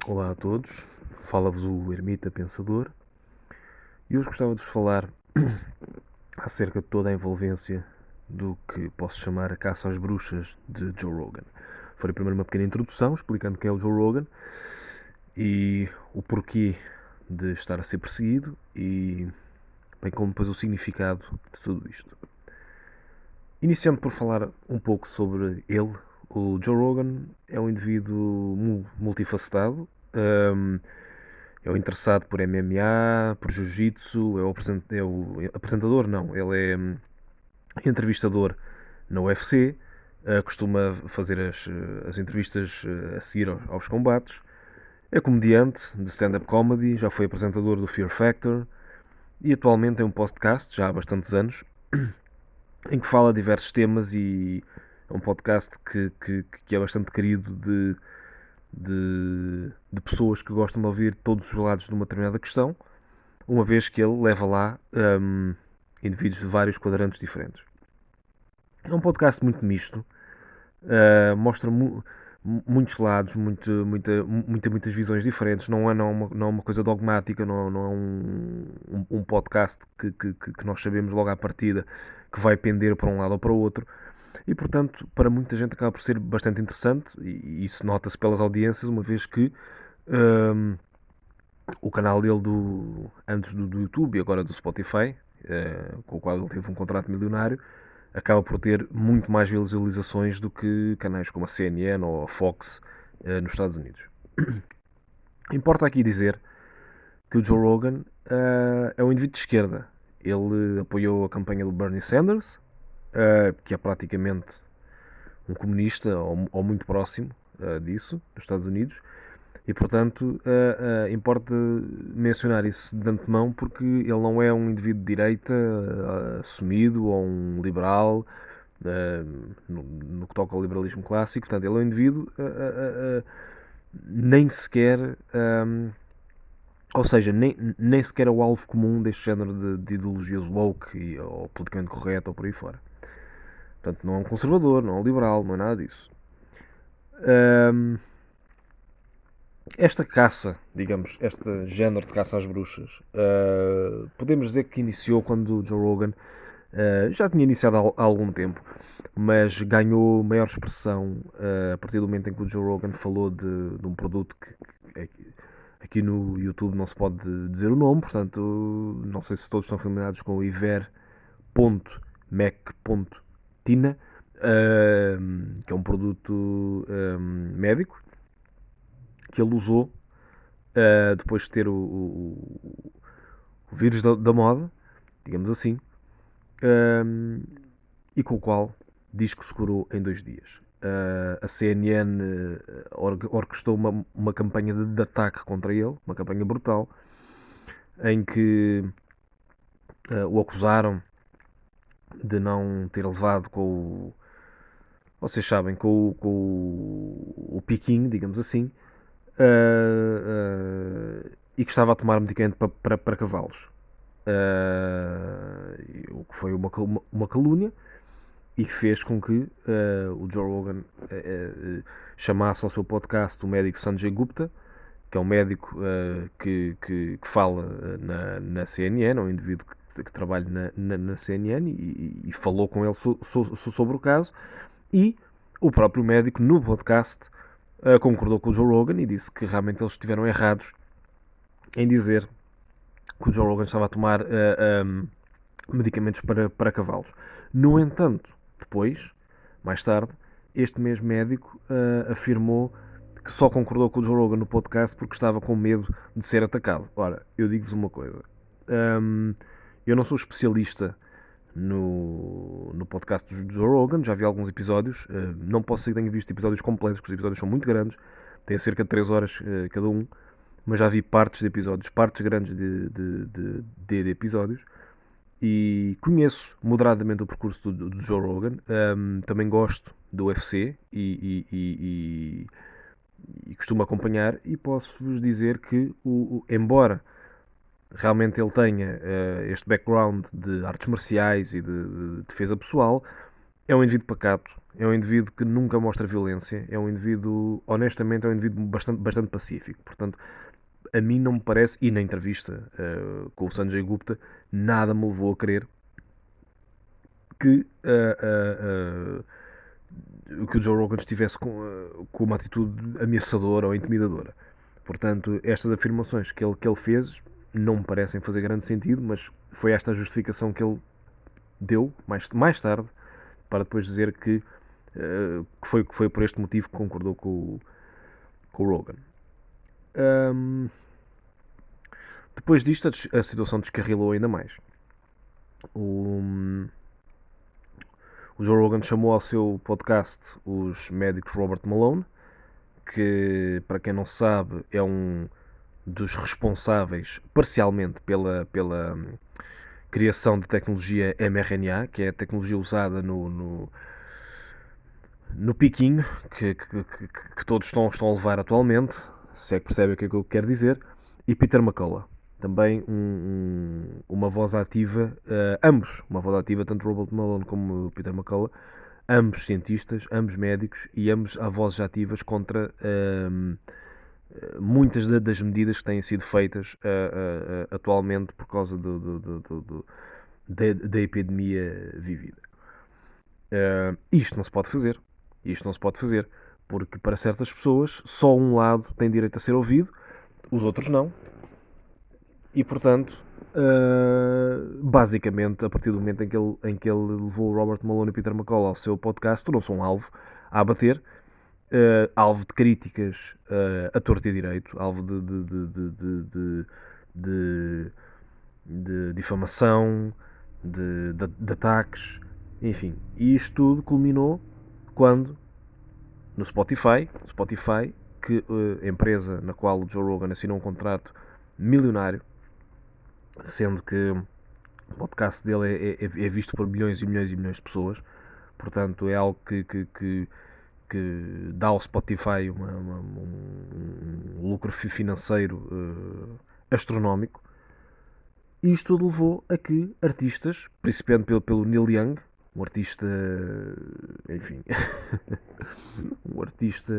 Olá a todos, fala-vos o Ermita Pensador e hoje gostava de vos falar acerca de toda a envolvência do que posso chamar a caça às bruxas de Joe Rogan. Farei primeiro uma pequena introdução explicando quem é o Joe Rogan e o porquê de estar a ser perseguido e bem como depois o significado de tudo isto. Iniciando por falar um pouco sobre ele, o Joe Rogan é um indivíduo multifacetado. É o interessado por MMA, por Jiu-Jitsu, é o apresentador, não, ele é entrevistador na UFC, costuma fazer as entrevistas a seguir aos combates, é comediante de stand-up comedy, já foi apresentador do Fear Factor e atualmente tem um podcast, já há bastantes anos, em que fala de diversos temas e é um podcast que é bastante querido de pessoas que gostam de ouvir todos os lados de uma determinada questão, uma vez que ele leva lá indivíduos de vários quadrantes diferentes. É um podcast muito misto, mostra muitos lados, muitas visões diferentes, não é uma coisa dogmática, não é um podcast que nós sabemos logo à partida que vai pender para um lado ou para o outro. E, portanto, para muita gente acaba por ser bastante interessante, e isso nota-se pelas audiências, uma vez que hum, o canal dele antes do YouTube e agora do Spotify, com o qual ele teve um contrato milionário, acaba por ter muito mais visualizações do que canais como a CNN ou a Fox nos Estados Unidos. Importa aqui dizer que o Joe Rogan é um indivíduo de esquerda. Ele apoiou a campanha do Bernie Sanders, que é praticamente um comunista ou muito próximo disso, nos Estados Unidos. E, portanto, importa mencionar isso de antemão porque ele não é um indivíduo de direita assumido ou um liberal no que toca ao liberalismo clássico. Portanto, ele é um indivíduo nem sequer, ou seja, nem sequer é o alvo comum deste género de ideologias woke ou politicamente correto ou por aí fora. Portanto, não é um conservador, não é um liberal, não é nada disso. Esta caça, digamos, este género de caça às bruxas, podemos dizer que iniciou quando o Joe Rogan já tinha iniciado há algum tempo, mas ganhou maior expressão a partir do momento em que o Joe Rogan falou de um produto que aqui no YouTube não se pode dizer o nome, portanto, não sei se todos estão familiarizados com o iver.mec.tina, que é um produto médico que ele usou depois de ter o vírus da moda, digamos assim, e com o qual diz que se curou em 2 dias. A CNN orquestrou uma campanha de ataque contra ele, uma campanha brutal, em que o acusaram de não ter levado com o. Vocês sabem, com o piquinho, digamos assim, e que estava a tomar medicamento para cavalos. O que foi uma calúnia e que fez com que o Joe Rogan chamasse ao seu podcast o médico Sanjay Gupta, que é um médico que fala na CNN, é um indivíduo que trabalha na CNN e falou com ele sobre o caso. E o próprio médico, no podcast, concordou com o Joe Rogan e disse que realmente eles estiveram errados em dizer que o Joe Rogan estava a tomar medicamentos para cavalos. No entanto, depois, mais tarde, este mesmo médico afirmou que só concordou com o Joe Rogan no podcast porque estava com medo de ser atacado. Ora, eu digo-vos uma coisa. Eu não sou especialista no podcast do Joe Rogan, já vi alguns episódios. Não posso dizer que tenha visto episódios completos, porque os episódios são muito grandes, têm cerca de 3 horas cada um, mas já vi partes de episódios, partes grandes de episódios, e conheço moderadamente o percurso do Joe Rogan. Também gosto do UFC e costumo acompanhar, e posso-vos dizer que, embora realmente ele tenha este background de artes marciais e de defesa pessoal, é um indivíduo pacato, é um indivíduo que nunca mostra violência, é um indivíduo, honestamente, é um indivíduo bastante pacífico. Portanto, a mim não me parece, e na entrevista com o Sanjay Gupta, nada me levou a crer que, que o Joe Rogan estivesse com uma atitude ameaçadora ou intimidadora. Portanto, estas afirmações que ele fez não me parecem fazer grande sentido, mas foi esta a justificação que ele deu mais tarde para depois dizer que foi por este motivo que concordou com o Rogan. Depois disto, a situação descarrilou ainda mais. O Joe Rogan chamou ao seu podcast os médicos Robert Malone, que, para quem não sabe, é um dos responsáveis parcialmente pela criação de tecnologia mRNA, que é a tecnologia usada no piquinho que todos estão a levar atualmente, se é que percebem o que é que eu quero dizer, e Peter McCullough, também uma voz ativa, ambos, uma voz ativa, tanto Robert Malone como Peter McCullough, ambos cientistas, ambos médicos e ambos a vozes ativas contra muitas das medidas que têm sido feitas atualmente por causa da epidemia vivida. Isto não se pode fazer. Isto não se pode fazer. Porque para certas pessoas só um lado tem direito a ser ouvido, os outros não. E portanto, basicamente, a partir do momento em que ele levou o Robert Malone e Peter McCullough ao seu podcast, tornou-se um alvo a abater, alvo de críticas a torto e direito, alvo de difamação, de ataques, enfim. E isto tudo culminou quando no Spotify, que a empresa na qual o Joe Rogan assinou um contrato milionário, sendo que o podcast dele é visto por milhões e milhões e milhões de pessoas, portanto é algo que dá ao Spotify um lucro financeiro astronómico. E isto tudo levou a que artistas, principalmente pelo Neil Young, um artista, enfim, um artista,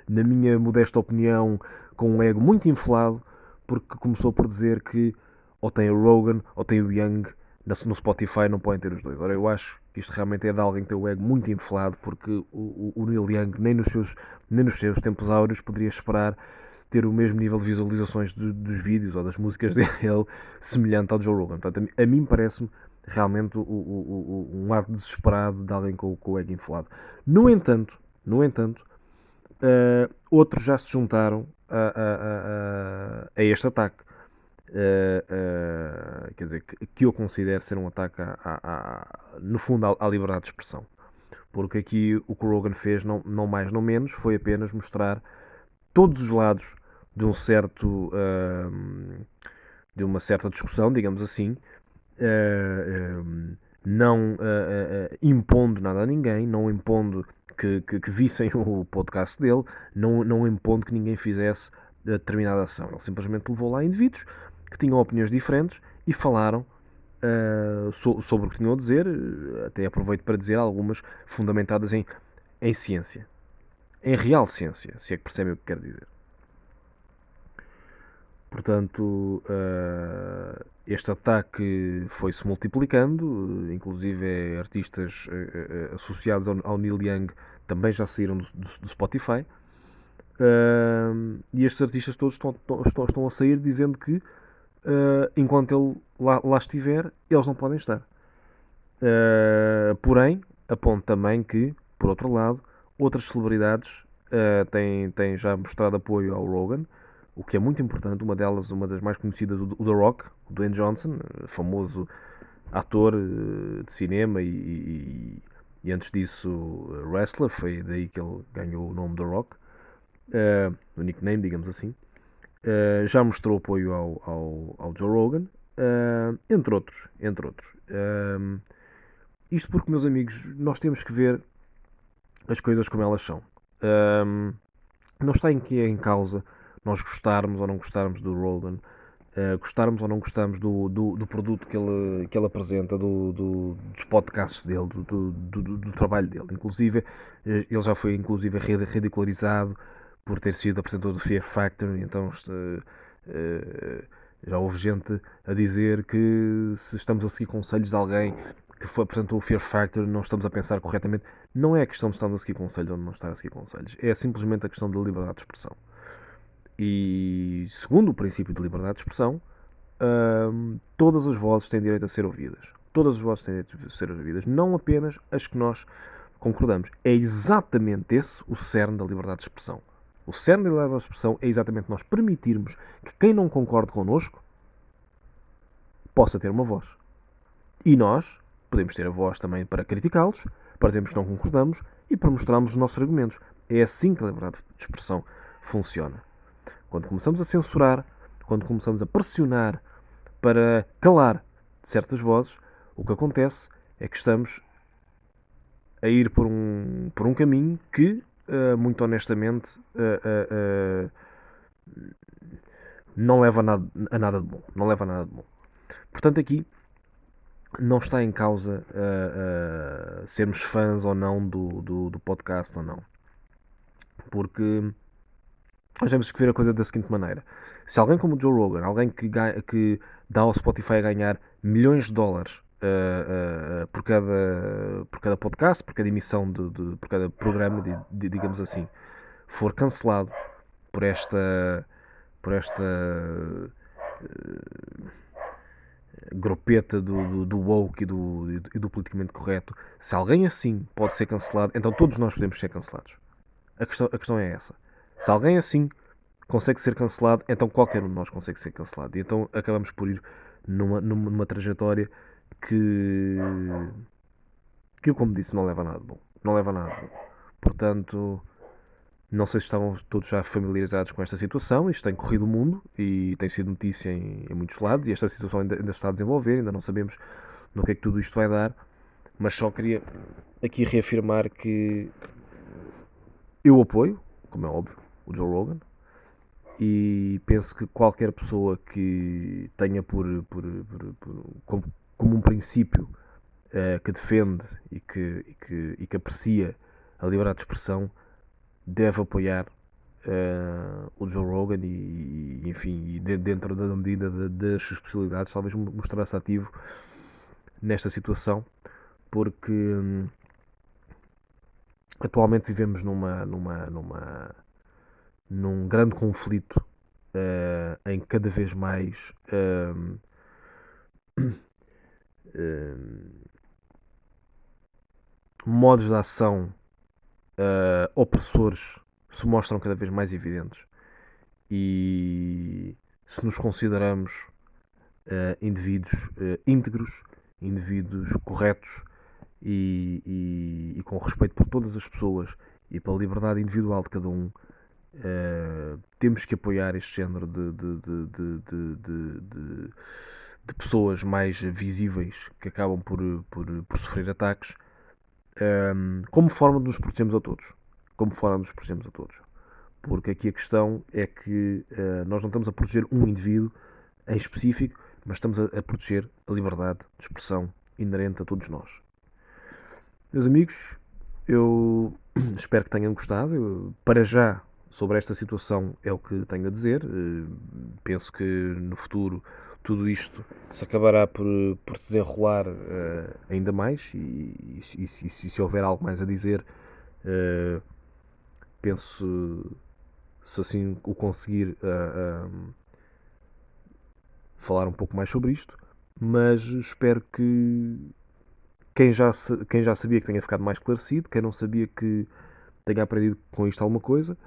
na minha modesta opinião, com um ego muito inflado, porque começou por dizer que ou tem o Rogan ou tem o Young no Spotify, não podem ter os dois. Ora, eu acho que isto realmente é de alguém que tem o ego muito inflado, porque o Neil Young, nem nos seus tempos áureos, poderia esperar ter o mesmo nível de visualizações dos vídeos ou das músicas dele semelhante ao Joe Rogan. Portanto, a mim parece-me realmente um ato desesperado de alguém com o ego inflado. No entanto, outros já se juntaram a este ataque. Quer dizer, que eu considero ser um ataque, no fundo, à liberdade de expressão. Porque aqui o que o Rogan fez, não mais, não menos, foi apenas mostrar todos os lados de de uma certa discussão, digamos assim, não impondo nada a ninguém, não impondo que vissem o podcast dele, não impondo que ninguém fizesse determinada ação. Ele simplesmente levou lá indivíduos que tinham opiniões diferentes e falaram sobre o que tinham a dizer, até aproveito para dizer algumas fundamentadas em ciência, em real ciência, se é que percebem o que quero dizer. Portanto, este ataque foi-se multiplicando, inclusive artistas associados ao Neil Young também já saíram do Spotify, e estes artistas todos estão a sair dizendo que enquanto ele lá estiver, eles não podem estar. Porém, aponto também que, por outro lado, outras celebridades têm já mostrado apoio ao Rogan, o que é muito importante. Uma delas, uma das mais conhecidas, o The Rock, o Dwayne Johnson, famoso ator de cinema e antes disso wrestler, foi daí que ele ganhou o nome The Rock, o nickname, digamos assim. Já mostrou apoio ao Joe Rogan, entre outros. Isto porque, meus amigos, nós temos que ver as coisas como elas são. Não está em causa nós gostarmos ou não gostarmos do Rogan. gostarmos ou não gostarmos do produto que ele apresenta, dos podcasts dele, do trabalho dele. Inclusive, ele já foi inclusive ridicularizado por ter sido apresentador do Fear Factor, então já houve gente a dizer que se estamos a seguir conselhos de alguém que apresentou o Fear Factor, não estamos a pensar corretamente. Não é a questão de estarmos a seguir conselhos ou não estar a seguir conselhos, é simplesmente a questão da liberdade de expressão. E segundo o princípio de liberdade de expressão, todas as vozes têm direito a ser ouvidas. Todas as vozes têm direito a ser ouvidas, não apenas as que nós concordamos. É exatamente esse o cerne da liberdade de expressão. O cerne da liberdade de expressão é exatamente nós permitirmos que quem não concorde connosco possa ter uma voz. E nós podemos ter a voz também para criticá-los, para dizermos que não concordamos e para mostrarmos os nossos argumentos. É assim que a liberdade de expressão funciona. Quando começamos a censurar, quando começamos a pressionar para calar certas vozes, o que acontece é que estamos a ir por um caminho que, muito honestamente, não leva a nada de bom. Não leva a nada de bom. Portanto, aqui não está em causa sermos fãs ou não do podcast ou não. Porque nós temos que ver a coisa da seguinte maneira. Se alguém como o Joe Rogan, alguém que dá ao Spotify a ganhar milhões de dólares por cada podcast, por cada emissão, por cada programa, digamos assim, for cancelado por esta grupeta do woke e do politicamente correto, se alguém assim pode ser cancelado, então todos nós podemos ser cancelados. A questão é essa. Se alguém assim consegue ser cancelado, então qualquer um de nós consegue ser cancelado. E então acabamos por ir numa trajetória que, como disse, não leva a nada de bom. Não leva a nada de bom. Portanto, não sei se estavam todos já familiarizados com esta situação. Isto tem corrido o mundo e tem sido notícia em muitos lados. E esta situação ainda está a desenvolver. Ainda não sabemos no que é que tudo isto vai dar. Mas só queria aqui reafirmar que eu apoio, como é óbvio, o Joe Rogan. E penso que qualquer pessoa que tenha como um princípio que defende e que aprecia a liberdade de expressão deve apoiar o Joe Rogan e enfim, dentro da medida das suas possibilidades, talvez mostrar-se ativo nesta situação, porque atualmente vivemos num grande conflito em cada vez mais modos de ação opressores se mostram cada vez mais evidentes. E se nos consideramos indivíduos íntegros, indivíduos corretos e com respeito por todas as pessoas e pela liberdade individual de cada um, temos que apoiar este género de pessoas mais visíveis que acabam por sofrer ataques, como forma de nos protegermos a todos. Como forma de nos protegermos a todos. Porque aqui a questão é que nós não estamos a proteger um indivíduo em específico, mas estamos a proteger a liberdade de expressão inerente a todos nós. Meus amigos, eu espero que tenham gostado. Para já, sobre esta situação é o que tenho a dizer. Penso que no futuro tudo isto se acabará por desenrolar ainda mais e se houver algo mais a dizer, penso, se assim o conseguir, falar um pouco mais sobre isto, mas espero que quem já sabia que tenha ficado mais esclarecido, quem não sabia que tenha aprendido com isto alguma coisa.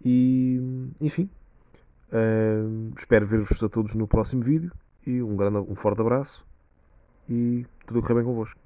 E enfim, espero ver-vos a todos no próximo vídeo e um forte abraço e tudo a correr bem convosco.